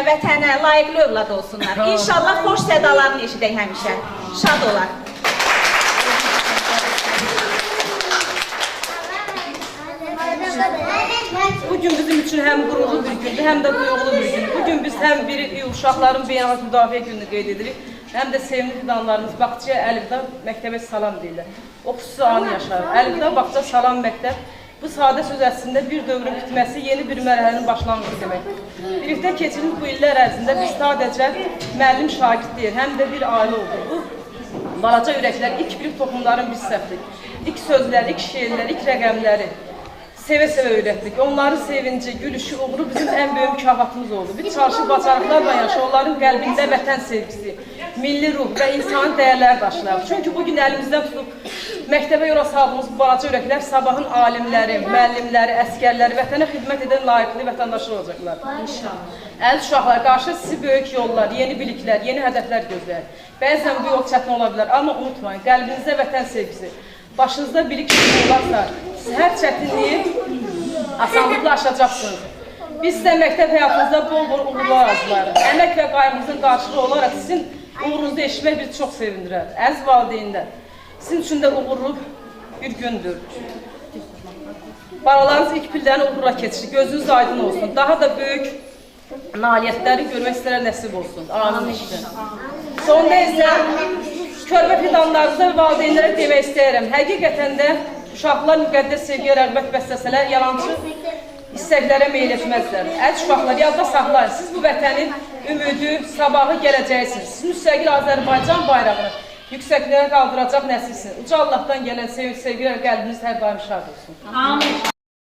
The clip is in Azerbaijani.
vətənə layiqli övlad olsunlar. İnşallah xoş sədalarını eşidək həmişə. Şad olar. Bugün bizim üçün həm qürurlu bir gündür, həm də duyğulu bir gündür. Bugün biz həm bir uşaqların beynəlxalq müdafiə gününü qeyd edirik, həm də sevimli fidanlarımız Bağçaya Əlifda məktəbə salam deyirlər. O xüsusi anı yaşarır. Əlifda Bağça salam məktəb. Bu sadə söz əslində bir dövrün bitməsi, yeni bir mərhələnin başlanğıcı deməkdir. Birlikdə keçirilmiş bu illər ərzində biz sadəcə müəllim şagird deyil, həm də bir ailə olduq. Bu balaca ürəklər, ilk bilik toxumların biz səhvdik. İlk sözlər, ilk şeirlər, ilk rəqəmləri sevə-sevə öyrətdik. Onların sevinci, gülüşü, uğuru bizim ən böyük mükafatımız oldu. Biz çalışıb bacarıqlarla yaşa, onların qəlbində vətən sevgisi, milli ruh və insani dəyərləri daşıyaq. Çünki bugün əlimizdən tutub məktəbə yola saldığımız bu balaca ürəklər sabahın alimləri, müəllimləri, əskərləri, vətənə xidmət edən layiqli vətəndaşlar olacaqlar. İnşallah. Əziz uşaqlar, qarşı sizi böyük yollar, yeni biliklər, yeni hədəflər gözləyir. Bəzən bu yol çətin ola bilər, amma unutmayın, qəlbinizdə vətən sevgisi, başınızda bilik şəkli olarsa, siz hər çətinliyi asanlıqla aşacaqsınız. Biz sizə məktəb həyatınızda bol-bol uğurlar arzularıq. Əmək və qayğımızın qarşılığı olaraq sizin uğurunuzu eşitmək bizi çox sevindirər. Əziz valideynlər, sizin üçün də uğurlu bir gündür. Balalarınız ilk pillərini uğurla keçirir, gözünüz aydın olsun. Daha da böyük nailiyyətləri görmək istəyirlər nəsib olsun. Amin işdir. Sonda isə körpə fidanlarınıza və valideynlərə demək istəyirəm. Həqiqətən də uşaqlar müqəddəs sevgiyə rəğbət bəsləsələr, yalancı istəklərə meyil etməzlər. Əziz uşaqlar, yadda saxlayın. Siz bu vətənin ümidi, sabahı gələcəksiniz. Siz müstəqil Azərbaycan bayrağını yüksəklərə qaldıracaq nəsilsiniz. Uca Allahdan gələn sevgi və qəlbiniz hər daim şad olsun. Amin.